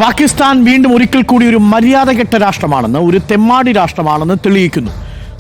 പാകിസ്ഥാൻ വീണ്ടും ഒരിക്കൽ കൂടി ഒരു മര്യാദകെട്ട രാഷ്ട്രമാണെന്ന്, ഒരു തെമ്മാടി രാഷ്ട്രമാണെന്ന് തെളിയിക്കുന്നു.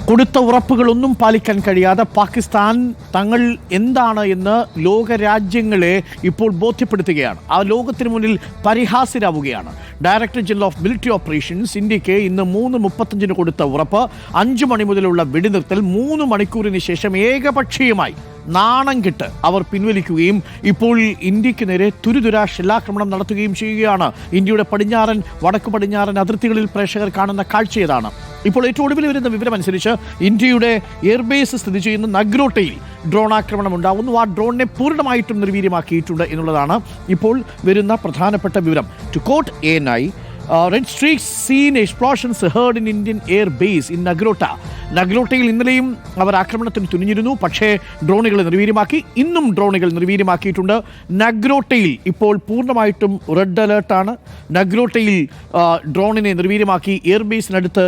കൊടുത്ത ഉറപ്പുകളൊന്നും പാലിക്കാൻ കഴിയാതെ പാകിസ്ഥാൻ തങ്ങൾ എന്താണ് എന്ന് ലോകരാജ്യങ്ങളെ ഇപ്പോൾ ബോധ്യപ്പെടുത്തുകയാണ്. ആ ലോകത്തിന് മുന്നിൽ പരിഹാസ്യരാവുകയാണ്. Director general of military operations ഇന്ത്യക്ക് ഇന്ന് 3:35 കൊടുത്ത ഉറപ്പ്, 5 മണി മുതലുള്ള വെടിനിർത്തൽ 3 മണിക്കൂറിന് ശേഷം ഏകപക്ഷീയമായി നാണം കെട്ട് അവർ പിൻവലിക്കുകയും ഇപ്പോൾ ഇന്ത്യക്ക് നേരെ തുരുതുരാ ഷെല്ലാക്രമണം നടത്തുകയും ചെയ്യുകയാണ്. ഇന്ത്യയുടെ പടിഞ്ഞാറൻ, വടക്കു പടിഞ്ഞാറൻ അതിർത്തികളിൽ പ്രേക്ഷകർ കാണുന്ന കാഴ്ചയതാണ്. ഇപ്പോൾ ഏറ്റവും ഒടുവിൽ വരുന്ന വിവരമനുസരിച്ച് ഇന്ത്യയുടെ എയർബേസ് സ്ഥിതി ചെയ്യുന്ന നഗ്രോട്ടയിൽ ഡ്രോൺ ആക്രമണം ഉണ്ടാകുന്നു. ആ ഡ്രോണിനെ പൂർണ്ണമായിട്ടും നിർവീര്യമാക്കിയിട്ടുണ്ട് എന്നുള്ളതാണ് ഇപ്പോൾ വരുന്ന പ്രധാനപ്പെട്ട വിവരം. To quote ANI, Red streaks seen explosions heard in Indian air base in Nagrota. നഗ്രോട്ടയിൽ ഇന്നലെയും അവർ ആക്രമണത്തിന് തുനിഞ്ഞിരുന്നു. പക്ഷേ ഡ്രോണുകൾ നിർവീര്യമാക്കി. ഇന്നും ഡ്രോണുകൾ നിർവീര്യമാക്കിയിട്ടുണ്ട്. നഗ്രോട്ടയിൽ ഇപ്പോൾ പൂർണ്ണമായിട്ടും റെഡ് അലേർട്ടാണ്. നഗ്രോട്ടയിൽ ഡ്രോണിനെ നിർവീര്യമാക്കി, എയർബേസിനടുത്ത്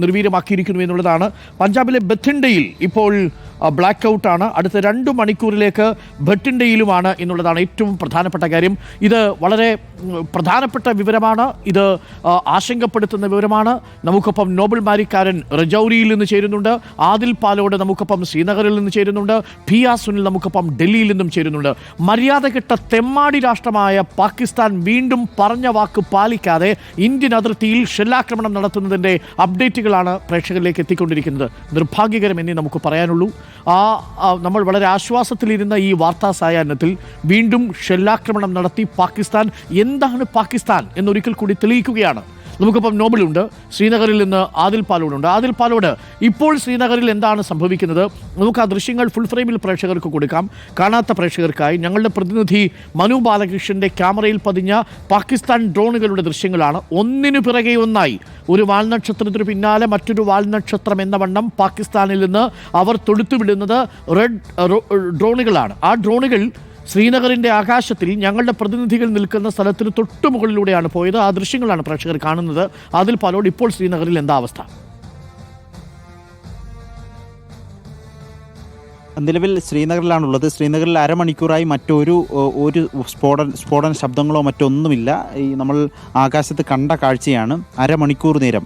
നിർവീര്യമാക്കിയിരിക്കുന്നു എന്നുള്ളതാണ്. പഞ്ചാബിലെ ബത്തിണ്ടയിൽ ഇപ്പോൾ ബ്ലാക്ക് ഔട്ടാണ്. അടുത്ത 2 മണിക്കൂറിലേക്ക് ബത്തിണ്ടയിലുമാണ് എന്നുള്ളതാണ് ഏറ്റവും പ്രധാനപ്പെട്ട കാര്യം. ഇത് വളരെ പ്രധാനപ്പെട്ട വിവരമാണ്. ഇത് ആശങ്കപ്പെടുത്തുന്ന വിവരമാണ്. നമുക്കൊപ്പം നോബൽ മാരിക്കാരൻ രജൌരിയിൽ നിന്ന് ചേരുന്നുണ്ട്. ആദിൽ പാലോട് നമുക്കൊപ്പം ശ്രീനഗറിൽ നിന്ന് ചേരുന്നുണ്ട്. പിയ സുനിൽ നമുക്കൊപ്പം ഡൽഹിയിൽ നിന്നും ചേരുന്നുണ്ട്. മര്യാദകെട്ട തെമ്മാടി രാഷ്ട്രമായ പാകിസ്ഥാൻ വീണ്ടും പറഞ്ഞ വാക്ക് പാലിക്കാതെ ഇന്ത്യൻ അതിർത്തിയിൽ ഷെല്ലാക്രമണം നടത്തുന്നതിൻ്റെ അപ്ഡേറ്റുകളാണ് പ്രേക്ഷകരിലേക്ക് എത്തിക്കൊണ്ടിരിക്കുന്നത്. നിർഭാഗ്യകരമെന്നേ നമുക്ക് പറയാനുള്ളൂ. നമ്മൾ വളരെ ആശ്വാസത്തിലിരുന്ന ഈ വാർത്താ സായാഹ്നത്തിൽ വീണ്ടും ഷെല്ലാക്രമണം നടത്തി പാകിസ്ഥാൻ എന്താണ് പാകിസ്ഥാൻ എന്നൊരിക്കൽ കൂടി തെളിയിക്കുകയാണ്. നമുക്കിപ്പം നോബലുണ്ട്, ശ്രീനഗറിൽ നിന്ന് ആദിൽ പാലോടുണ്ട്. ആദിൽ പാലോട്, ഇപ്പോൾ ശ്രീനഗറിൽ എന്താണ് സംഭവിക്കുന്നത്? നമുക്ക് ആ ദൃശ്യങ്ങൾ ഫുൾ ഫ്രെയിമിൽ പ്രേക്ഷകർക്ക് കൊടുക്കാം. കാണാത്ത പ്രേക്ഷകർക്കായി ഞങ്ങളുടെ പ്രതിനിധി മനു ബാലകൃഷ്ണന്റെ ക്യാമറയിൽ പതിഞ്ഞ പാകിസ്ഥാൻ ഡ്രോണുകളുടെ ദൃശ്യങ്ങളാണ്. ഒന്നിനു പിറകെ ഒന്നായി, ഒരു വാൽനക്ഷത്രത്തിന് പിന്നാലെ മറ്റൊരു വാൽനക്ഷത്രം എന്ന വണ്ണം പാകിസ്ഥാനിൽ നിന്ന് അവർ തൊടുത്തുവിടുന്നത് റെഡ് ഡ്രോണുകളാണ്. ആ ഡ്രോണുകൾ ശ്രീനഗറിൻ്റെ ആകാശത്തിൽ ഞങ്ങളുടെ പ്രതിനിധികൾ നിൽക്കുന്ന സ്ഥലത്തിന് തൊട്ടുമുകളിലൂടെയാണ് പോയത്. ആ ദൃശ്യങ്ങളാണ് പ്രേക്ഷകർ കാണുന്നത്. അതിൽ പാലോട്, ഇപ്പോൾ ശ്രീനഗറിൽ എന്താ അവസ്ഥ? നിലവിൽ ശ്രീനഗറിലാണുള്ളത്. ശ്രീനഗറിൽ അരമണിക്കൂറായി മറ്റൊരു സ്ഫോടന ശബ്ദങ്ങളോ മറ്റൊന്നുമില്ല. ഈ നമ്മൾ ആകാശത്ത് കണ്ട കാഴ്ചയാണ്. അരമണിക്കൂർ നേരം,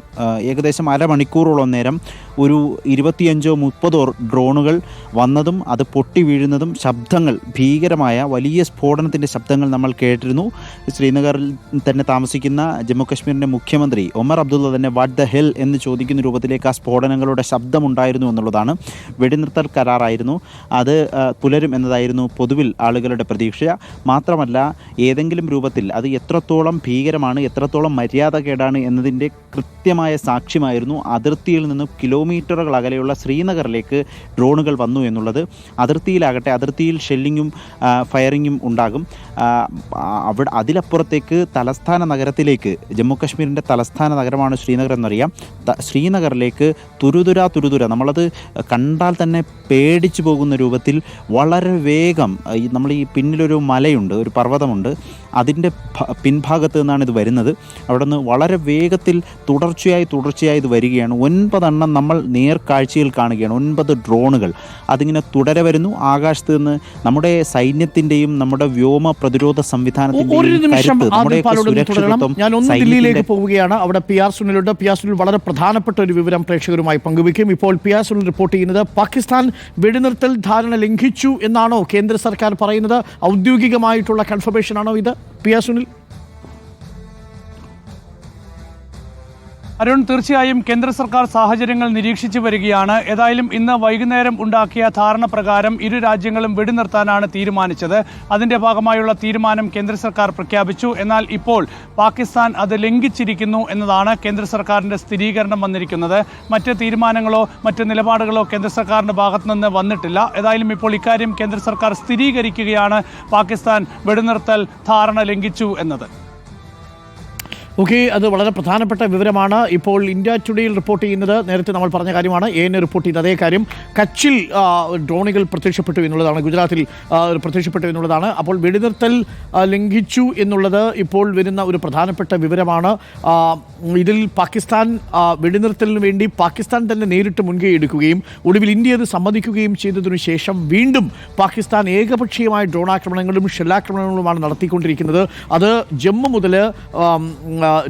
ഏകദേശം അരമണിക്കൂറോളം നേരം ഒരു 25-30 ഡ്രോണുകൾ വന്നതും അത് പൊട്ടി വീഴുന്നതും ശബ്ദങ്ങൾ, ഭീകരമായ വലിയ സ്ഫോടനത്തിൻ്റെ ശബ്ദങ്ങൾ നമ്മൾ കേട്ടിരുന്നു. ശ്രീനഗറിൽ തന്നെ താമസിക്കുന്ന ജമ്മു കശ്മീരിൻ്റെ മുഖ്യമന്ത്രി ഒമർ അബ്ദുള്ള തന്നെ വാട്ട് ദ ഹെൽ എന്ന് ചോദിക്കുന്ന രൂപത്തിലേക്ക് ആ സ്ഫോടനങ്ങളുടെ ശബ്ദമുണ്ടായിരുന്നു എന്നുള്ളതാണ്. വെടിനിർത്തൽ കരാറായിരുന്നു, അത് പുലരും എന്നതായിരുന്നു പൊതുവിൽ ആളുകളുടെ പ്രതീക്ഷ. മാത്രമല്ല, ഏതെങ്കിലും രൂപത്തിൽ അത് എത്രത്തോളം ഭീകരമാണ്, എത്രത്തോളം മര്യാദകേടാണ് എന്നതിൻ്റെ കൃത്യമായ സാക്ഷ്യമായിരുന്നു അതിർത്തിയിൽ നിന്നും കിലോമീറ്ററുകൾ അകലെയുള്ള ശ്രീനഗറിലേക്ക് ഡ്രോണുകൾ വന്നു എന്നുള്ളത്. അതിർത്തിയിൽ ഷെല്ലിങ്ങും ഫയറിങ്ങും ഉണ്ടാകും. അതിലപ്പുറത്തേക്ക് തലസ്ഥാന നഗരത്തിലേക്ക്, ജമ്മു കശ്മീരിൻ്റെ തലസ്ഥാന നഗരമാണ് ശ്രീനഗർ എന്നറിയാം, ശ്രീനഗറിലേക്ക് തുരുതുര നമ്മളത് കണ്ടാൽ തന്നെ പേടിച്ചു പോകുന്ന രൂപത്തിൽ വളരെ വേഗം, നമ്മൾ ഈ പിന്നിലൊരു മലയുണ്ട്, ഒരു പർവ്വതമുണ്ട്, അതിൻ്റെ പിൻഭാഗത്ത് നിന്നാണ് ഇത് വരുന്നത്. അവിടെ നിന്ന് വളരെ വേഗത്തിൽ തുടർച്ചയായി ഇത് വരികയാണ്. 9 എണ്ണം നമ്മൾ നേർക്കാഴ്ചയിൽ കാണുകയാണ്. 9 ഡ്രോണുകൾ അതിങ്ങനെ തുടരെ വരുന്നു. ആകാശത്ത് നിന്ന് നമ്മുടെ സൈന്യത്തിൻ്റെയും നമ്മുടെ വ്യോമ പ്രതിരോധ സംവിധാനത്തിൻ്റെയും ഞാൻ ഒന്ന് ദില്ലിയിലേക്ക് പോവുകയാണ്. അവിടെ PR സുനിലുണ്ട്. PR സുനിൽ വളരെ പ്രധാനപ്പെട്ട ഒരു വിവരം പ്രേക്ഷകരുമായി പങ്കുവയ്ക്കും. ഇപ്പോൾ PR സുനിൽ റിപ്പോർട്ട് ചെയ്യുന്നത് പാകിസ്ഥാൻ വെടിനിർത്തൽ ധാരണ ലംഘിച്ചു എന്നാണോ കേന്ദ്ര സർക്കാർ പറയുന്നത്? ഔദ്യോഗികമായിട്ടുള്ള കൺഫർമേഷൻ ആണോ ഇത്, PR സുനിൽ? അരുൺ, തീർച്ചയായും കേന്ദ്ര സർക്കാർ സാഹചര്യങ്ങൾ നിരീക്ഷിച്ചു വരികയാണ്. ഏതായാലും ഇന്ന് വൈകുന്നേരം ഉണ്ടാക്കിയ ധാരണ പ്രകാരം ഇരു രാജ്യങ്ങളും വെടിനിർത്താനാണ് തീരുമാനിച്ചത്. അതിന്റെ ഭാഗമായുള്ള തീരുമാനം കേന്ദ്ര സർക്കാർ പ്രഖ്യാപിച്ചു. എന്നാൽ ഇപ്പോൾ പാകിസ്ഥാൻ അത് ലംഘിച്ചിരിക്കുന്നു എന്നതാണ് കേന്ദ്ര സർക്കാരിന്റെ സ്ഥിരീകരണം വന്നിരിക്കുന്നത്. മറ്റ് തീരുമാനങ്ങളോ മറ്റ് നിലപാടുകളോ കേന്ദ്ര സർക്കാരിന്റെ ഭാഗത്തു നിന്ന് വന്നിട്ടില്ല. ഏതായാലും ഇപ്പോൾ ഇക്കാര്യം കേന്ദ്ര സർക്കാർ സ്ഥിരീകരിക്കുകയാണ് പാകിസ്ഥാൻ വെടിനിർത്തൽ ധാരണ ലംഘിച്ചു എന്നത്. ഓക്കെ, അത് വളരെ പ്രധാനപ്പെട്ട വിവരമാണ്. ഇപ്പോൾ ഇന്ത്യ ടുഡേയിൽ റിപ്പോർട്ട് ചെയ്യുന്നത് നേരത്തെ നമ്മൾ പറഞ്ഞ കാര്യമാണ്. ANA റിപ്പോർട്ട് ചെയ്ത അതേ കാര്യം. കച്ചിൽ ഡ്രോണുകൾ പ്രത്യക്ഷപ്പെട്ടു എന്നുള്ളതാണ്, ഗുജറാത്തിൽ പ്രത്യക്ഷപ്പെട്ടു എന്നുള്ളതാണ്. അപ്പോൾ വെടിനിർത്തൽ ലംഘിച്ചു എന്നുള്ളത് ഇപ്പോൾ വരുന്ന ഒരു പ്രധാനപ്പെട്ട വിവരമാണ്. ഇതിൽ പാകിസ്ഥാൻ വെടിനിർത്തലിന് വേണ്ടി പാകിസ്ഥാൻ തന്നെ നേരിട്ട് മുൻകൈ എടുക്കുകയും ഒടുവിൽ ഇന്ത്യ അത് സമ്മതിക്കുകയും ചെയ്തതിനു ശേഷം വീണ്ടും പാകിസ്ഥാൻ ഏകപക്ഷീയമായ ഡ്രോൺ ആക്രമണങ്ങളും ഷെല്ലാക്രമണങ്ങളുമാണ് നടത്തിക്കൊണ്ടിരിക്കുന്നത്. അത് ജമ്മു മുതൽ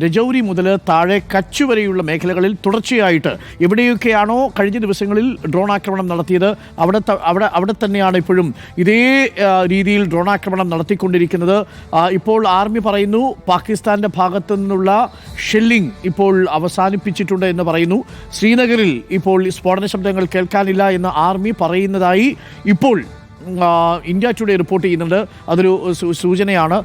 രജൌരി മുതൽ താഴെ കച്ച് വരെയുള്ള മേഖലകളിൽ തുടർച്ചയായിട്ട് എവിടെയൊക്കെയാണോ കഴിഞ്ഞ ദിവസങ്ങളിൽ ഡ്രോൺ ആക്രമണം നടത്തിയത് അവിടെ തന്നെയാണ് ഇപ്പോഴും ഇതേ രീതിയിൽ ഡ്രോൺ ആക്രമണം നടത്തിക്കൊണ്ടിരിക്കുന്നത്. ഇപ്പോൾ ആർമി പറയുന്നു പാകിസ്ഥാന്റെ ഭാഗത്തു നിന്നുള്ള ഷെല്ലിംഗ് ഇപ്പോൾ അവസാനിപ്പിച്ചിട്ടുണ്ട് എന്ന് പറയുന്നു. ശ്രീനഗറിൽ ഇപ്പോൾ സ്ഫോടന ശബ്ദങ്ങൾ കേൾക്കാനില്ല എന്ന് ആർമി പറയുന്നതായി ഇപ്പോൾ ഇന്ത്യ ടുഡേ റിപ്പോർട്ട് ചെയ്യുന്നുണ്ട്. അതൊരു സൂചനയാണ്.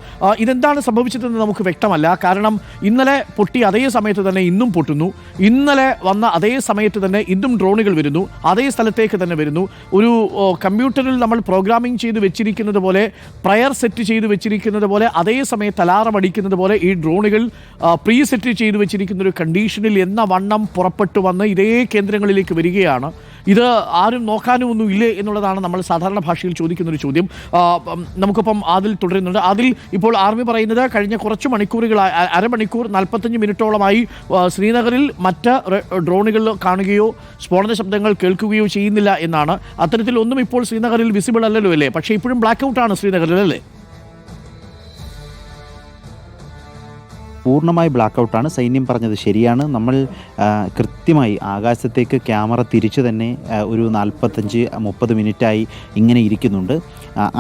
ഇതെന്താണ് സംഭവിച്ചതെന്ന് നമുക്ക് വ്യക്തമല്ല. കാരണം ഇന്നലെ പൊട്ടി അതേ സമയത്ത് തന്നെ ഇന്നും പൊട്ടുന്നു, ഇന്നലെ വന്ന അതേ സമയത്ത് തന്നെ ഇന്നും ഡ്രോണുകൾ വരുന്നു, അതേ സ്ഥലത്തേക്ക് തന്നെ വരുന്നു. ഒരു കമ്പ്യൂട്ടറിൽ നമ്മൾ പ്രോഗ്രാമിംഗ് ചെയ്ത് വെച്ചിരിക്കുന്നത് പോലെ, പ്രയർ സെറ്റ് ചെയ്ത് വെച്ചിരിക്കുന്നത് പോലെ, അതേ സമയത്ത് അലാറം അടിക്കുന്നത് പോലെ ഈ ഡ്രോണുകൾ പ്രീ സെറ്റ് ചെയ്ത് വെച്ചിരിക്കുന്ന ഒരു കണ്ടീഷനിൽ എന്ന വണ്ണം പുറപ്പെട്ടു വന്ന് ഇതേ കേന്ദ്രങ്ങളിലേക്ക് വരികയാണ്. ഇത് ആരും നോക്കാനും ഒന്നും ഇല്ലേ എന്നുള്ളതാണ് നമ്മൾ സാധാരണ ഭാഷയിൽ ചോദിക്കുന്നൊരു ചോദ്യം. നമുക്കിപ്പം ആദിൽ തുടരുന്നുണ്ട്. ആദിൽ, ഇപ്പോൾ ആർമി പറയുന്നത് കഴിഞ്ഞ കുറച്ച് മണിക്കൂറുകളായി, അരമണിക്കൂർ 45 മിനിറ്റോളമായി ശ്രീനഗറിൽ മറ്റ് ഡ്രോണുകൾ കാണുകയോ സ്ഫോടന ശബ്ദങ്ങൾ കേൾക്കുകയോ ചെയ്യുന്നില്ല എന്നാണ്. അത്തരത്തിൽ ഒന്നും ഇപ്പോൾ ശ്രീനഗറിൽ വിസിബിൾ അല്ലല്ലോ അല്ലേ? പക്ഷേ ഇപ്പോഴും ബ്ലാക്ക് ഔട്ടാണ് ശ്രീനഗറിൽ അല്ലേ? പൂർണ്ണമായി ബ്ലാക്കൗട്ടാണ്. സൈന്യം പറഞ്ഞത് ശരിയാണ്. നമ്മൾ കൃത്യമായി ആകാശത്തേക്ക് ക്യാമറ തിരിച്ചു തന്നെ ഒരു 45-30 മിനിറ്റായി ഇങ്ങനെ ഇരിക്കുന്നുണ്ട്.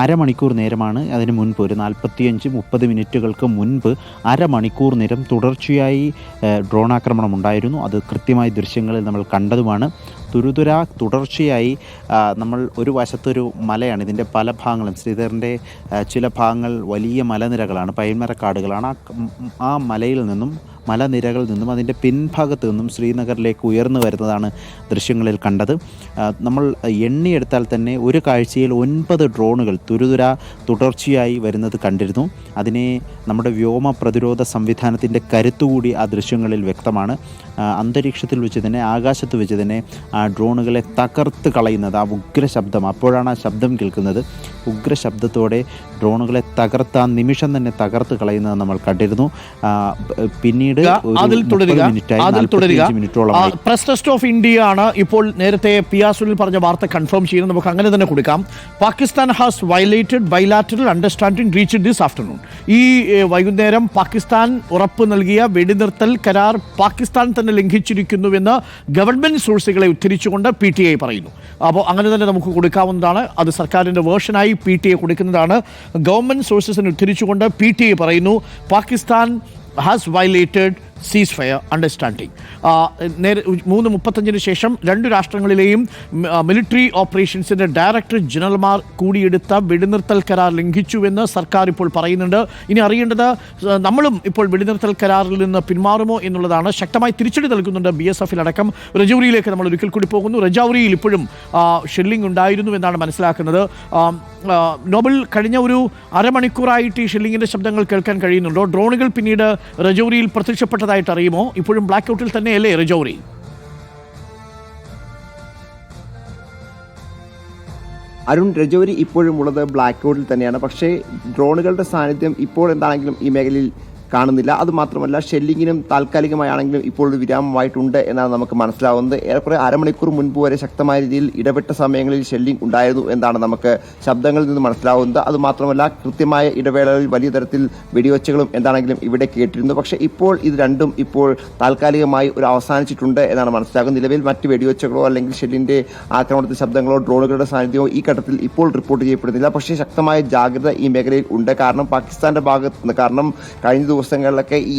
അരമണിക്കൂർ നേരമാണ് അതിന് മുൻപ്, ഒരു 45-30 മിനിറ്റുകൾക്ക് മുൻപ് അരമണിക്കൂർ നേരം തുടർച്ചയായി ഡ്രോൺ ആക്രമണം ഉണ്ടായിരുന്നു. അത് കൃത്യമായി ദൃശ്യങ്ങളിൽ നമ്മൾ കണ്ടതുമാണ്. തുടർച്ചയായി നമ്മൾ ഒരു വശത്തൊരു മലയാണ്, ഇതിൻ്റെ പല ഭാഗങ്ങളും ശ്രീനഗറിൻ്റെ ചില ഭാഗങ്ങൾ വലിയ മലനിരകളാണ്, പൈൻമരക്കാടുകളാണ്. ആ മലനിരകളിൽ നിന്നും അതിൻ്റെ പിൻഭാഗത്ത് നിന്നും ശ്രീനഗറിലേക്ക് ഉയർന്നു വരുന്നതാണ് ദൃശ്യങ്ങളിൽ കണ്ടത്. നമ്മൾ എണ്ണിയെടുത്താൽ തന്നെ ഒരു കാഴ്ചയിൽ 9 ഡ്രോണുകൾ തുടർച്ചയായി വരുന്നത് കണ്ടിരുന്നു. അതിനെ നമ്മുടെ വ്യോമ പ്രതിരോധ സംവിധാനത്തിൻ്റെ കരുത്തുകൂടി ആ ദൃശ്യങ്ങളിൽ വ്യക്തമാണ്. അന്തരീക്ഷത്തിൽ വെച്ച് തന്നെ, ആകാശത്ത് വെച്ച് തന്നെ ആ ഡ്രോണുകളെ തകർത്ത് കളയുന്നത്, ആ ഉഗ്രശബ്ദം, അപ്പോഴാണ് ആ ശബ്ദം കേൾക്കുന്നത്. ഉഗ്രശബ്ദത്തോടെ ഡ്രോണുകളെ തകർത്ത് ആ നിമിഷം തന്നെ തകർത്ത് കളയുന്നത് നമ്മൾ കണ്ടിരുന്നു. പിന്നീട് പ്രസ് ട്രസ്റ്റ് ഓഫ് ഇന്ത്യ ആണ് ഇപ്പോൾ നേരത്തെ പിയാസുനിൽ പറഞ്ഞ വാർത്ത കൺഫേം ചെയ്യുന്നത്. നമുക്ക് അങ്ങനെ തന്നെ കൊടുക്കാം. Pakistan has violated bilateral understanding reached this afternoon. ഈ വൈകുന്നേരം പാകിസ്ഥാൻ ഉറപ്പ് നൽകിയ വെടിനിർത്തൽ കരാർ പാകിസ്ഥാൻ തന്നെ ലംഘിച്ചിരിക്കുന്നുവെന്ന് ഗവൺമെന്റ് സോഴ്സുകളെ ഉദ്ധരിച്ചുകൊണ്ട് PTI പറയുന്നു. അപ്പോൾ അങ്ങനെ തന്നെ നമുക്ക് കൊടുക്കാവുന്നതാണ്. അത് സർക്കാരിൻ്റെ വേർഷനായി PTI കൊടുക്കുന്നതാണ്. ഗവൺമെന്റ് സോഴ്സസിനെ ഉദ്ധരിച്ചുകൊണ്ട് PTI പറയുന്നു Pakistan has violated ceasefire understanding. 3:35 ശേഷം രണ്ടു രാഷ്ട്രങ്ങളിലെയും മിലിറ്ററി ഓപ്പറേഷൻസിൻ്റെ ഡയറക്ടർ ജനറൽമാർ കൂടിയെടുത്ത വെടിനിർത്തൽ കരാർ ലംഘിച്ചുവെന്ന് സർക്കാർ ഇപ്പോൾ പറയുന്നുണ്ട്. ഇനി അറിയേണ്ടത് നമ്മളും ഇപ്പോൾ വെടിനിർത്തൽ കരാറിൽ നിന്ന് പിന്മാറുമോ എന്നുള്ളതാണ്. ശക്തമായി തിരിച്ചടി നൽകുന്നുണ്ട് BSF-ലടക്കം. രജൌരിയിലേക്ക് നമ്മൾ ഒരിക്കൽ കൂടി പോകുന്നു. രജൌരിയിൽ ഇപ്പോഴും ഷെല്ലിംഗ് ഉണ്ടായിരുന്നു എന്നാണ് മനസ്സിലാക്കുന്നത്. നോബൽ, കഴിഞ്ഞ ഒരു അരമണിക്കൂറായിട്ട് ഈ ഷെല്ലിങ്ങിൻ്റെ ശബ്ദങ്ങൾ കേൾക്കാൻ കഴിയുന്നുണ്ടോ? ഡ്രോണുകൾ പിന്നീട് രജൌരിയിൽ പ്രത്യക്ഷപ്പെട്ടതായിട്ട് അറിയുമോ? ഇപ്പോഴും ബ്ലാക്ക് ഔട്ടിൽ തന്നെയല്ലേ രജൌരി? അരുൺ, രജൌരി ഇപ്പോഴും ഉള്ളത് ബ്ലാക്ക് ഔട്ടിൽ തന്നെയാണ്. പക്ഷേ ഡ്രോണുകളുടെ സാന്നിധ്യം ഇപ്പോൾ എന്താണെങ്കിലും ഈ മേഖലയിൽ കാണുന്നില്ല. അതുമാത്രമല്ല, ഷെല്ലിങ്ങിനും താൽക്കാലികമായാണെങ്കിലും ഇപ്പോൾ ഒരു വിരാമമായിട്ടുണ്ട് എന്നാണ് നമുക്ക് മനസ്സിലാവുന്നത്. ഏറെക്കുറെ അരമണിക്കൂർ മുൻപ് വരെ ശക്തമായ രീതിയിൽ ഇടപെട്ട സമയങ്ങളിൽ ഷെല്ലിംഗ് ഉണ്ടായിരുന്നു എന്നാണ് നമുക്ക് ശബ്ദങ്ങളിൽ നിന്ന് മനസ്സിലാവുന്നത്. അതുമാത്രമല്ല, കൃത്യമായ ഇടവേളകളിൽ വലിയ തരത്തിൽ വെടിവെച്ചുകളും എന്താണെങ്കിലും ഇവിടെ കേട്ടിരുന്നു. പക്ഷേ ഇപ്പോൾ ഇത് രണ്ടും ഇപ്പോൾ താൽക്കാലികമായി ഒരു അവസാനിച്ചിട്ടുണ്ട് എന്നാണ് മനസ്സിലാക്കുന്നത്. നിലവിൽ മറ്റ് വെടിവെച്ചുകളോ അല്ലെങ്കിൽ ഷെല്ലിൻ്റെ ആക്രമണത്തിന്റെ ശബ്ദങ്ങളോ ഡ്രോണുകളുടെ സാന്നിധ്യമോ ഈ ഘട്ടത്തിൽ ഇപ്പോൾ റിപ്പോർട്ട് ചെയ്യപ്പെടുന്നില്ല. പക്ഷേ ശക്തമായ ജാഗ്രത ഈ മേഖലയിൽ ഉണ്ട്. കാരണം പാകിസ്ഥാന്റെ ഭാഗത്ത് നിന്ന്, കാരണം കഴിഞ്ഞ ദിവസങ്ങളിലൊക്കെ ഈ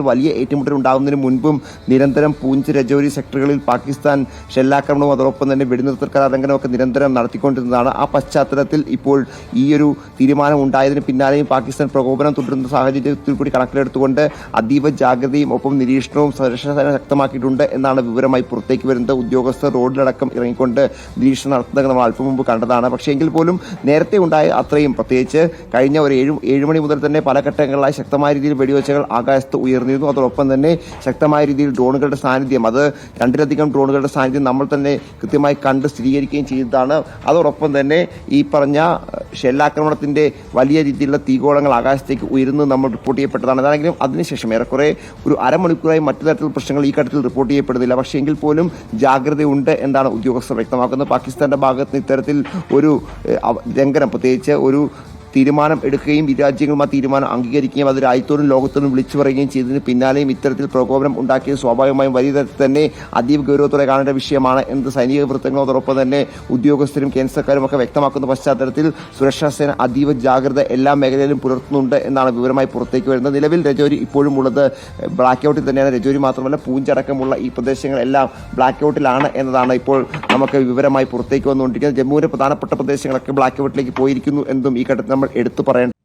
വലിയ ഏറ്റുമുട്ടൽ ഉണ്ടാകുന്നതിന് മുൻപും നിരന്തരം പൂഞ്ച്, രജൌരി സെക്ടറുകളിൽ പാകിസ്ഥാൻ ഷെല്ലാക്രമണവും അതോടൊപ്പം തന്നെ വെടിനിർത്തൽ കരാർ ലംഘനമൊക്കെ നിരന്തരം നടത്തിക്കൊണ്ടിരുന്നതാണ്. ആ പശ്ചാത്തലത്തിൽ ഇപ്പോൾ ഈ ഒരു തീരുമാനം ഉണ്ടായതിന് പിന്നാലെയും പാകിസ്ഥാൻ പ്രകോപനം തുടരുന്ന സാഹചര്യത്തിൽ കൂടി കണക്കിലെടുത്തുകൊണ്ട് അതീവ ജാഗ്രതയും ഒപ്പം നിരീക്ഷണവും സുരക്ഷാ സേന ശക്തമാക്കിയിട്ടുണ്ട് എന്നാണ് വിവരമായി പുറത്തേക്ക് വരുന്നത്. ഉദ്യോഗസ്ഥർ റോഡിലടക്കം ഇറങ്ങിക്കൊണ്ട് നിരീക്ഷണം നടത്തുന്നത് നമ്മൾ അല്പം മുമ്പ് കണ്ടതാണ്. പക്ഷേ എങ്കിൽ പോലും നേരത്തെ ഉണ്ടായ അത്രയും, പ്രത്യേകിച്ച് കഴിഞ്ഞ ഒരു 7 മണി മുതൽ തന്നെ പല ഘട്ടങ്ങളിലായി ശക്തമായ രീതിയിൽ വെടിവെച്ചകൾ ആകാശത്ത് ഉയർന്നിരുന്നു. അതോടൊപ്പം തന്നെ ശക്തമായ രീതിയിൽ ഡ്രോണുകളുടെ സാന്നിധ്യം, അത് 2ലധികം ഡ്രോണുകളുടെ സാന്നിധ്യം നമ്മൾ തന്നെ കൃത്യമായി കണ്ട് സ്ഥിരീകരിക്കുകയും ചെയ്തതാണ്. അതോടൊപ്പം തന്നെ ഈ പറഞ്ഞ ഷെല്ലാക്രമണത്തിന്റെ വലിയ രീതിയിലുള്ള തീഗോളങ്ങൾ ആകാശത്തേക്ക് ഉയരുന്നത് നമ്മൾ റിപ്പോർട്ട് ചെയ്യപ്പെട്ടതാണ്. അതാണെങ്കിലും അതിനുശേഷം ഏറെക്കുറെ ഒരു അരമണിക്കൂറായി മറ്റു തരത്തിലുള്ള പ്രശ്നങ്ങൾ ഈ ഘട്ടത്തിൽ റിപ്പോർട്ട് ചെയ്യപ്പെടുന്നില്ല. പക്ഷേ എങ്കിൽ പോലും ജാഗ്രതയുണ്ട് എന്നാണ് ഉദ്യോഗസ്ഥർ വ്യക്തമാക്കുന്നത്. പാകിസ്ഥാന്റെ ഭാഗത്ത് ഇത്തരത്തിൽ ഒരു ലംഘനം, പ്രത്യേകിച്ച് ഒരു തീരുമാനം എടുക്കുകയും ഈ രാജ്യങ്ങളും ആ തീരുമാനം അംഗീകരിക്കുകയും അത് രാജ്യത്തോടും ലോകത്തോടും വിളിച്ചു പറയുകയും ചെയ്തതിന് പിന്നാലെയും ഇത്തരത്തിൽ പ്രകോപനം ഉണ്ടാക്കിയത് സ്വാഭാവികമായും വലിയ തരത്തിൽ തന്നെ അതീവ ഗൗരവത്തോടെ കാണേണ്ട വിഷയമാണ് എന്ന് സൈനിക വൃത്തങ്ങളും അതോടൊപ്പം തന്നെ ഉദ്യോഗസ്ഥരും കേന്ദ്ര സർക്കാരും ഒക്കെ വ്യക്തമാക്കുന്ന പശ്ചാത്തലത്തിൽ സുരക്ഷാ സേന അതീവ ജാഗ്രത എല്ലാ മേഖലയിലും പുലർത്തുന്നുണ്ട് എന്നാണ് വിവരമായി പുറത്തേക്ക് വരുന്നത്. നിലവിൽ രജൌരി ഇപ്പോഴും ഉള്ളത് ബ്ലാക്ക് ഔട്ടിൽ തന്നെയാണ്. രജൌരി മാത്രമല്ല പൂഞ്ച് അടക്കമുള്ള ഈ പ്രദേശങ്ങളെല്ലാം ബ്ലാക്ക് ഔട്ടിലാണ് എന്നതാണ് ഇപ്പോൾ നമുക്ക് വിവരമായി പുറത്തേക്ക് വന്നുകൊണ്ടിരിക്കുന്നത്. ജമ്മുവിലെ പ്രധാനപ്പെട്ട പ്രദേശങ്ങളൊക്കെ ബ്ലാക്ക് ഔട്ടിലേക്ക് പോയിരിക്കുന്നു എന്നതും ഈ ഘട്ടത്തിൽ നമ്മൾ എടുത്തു പറയേണ്ട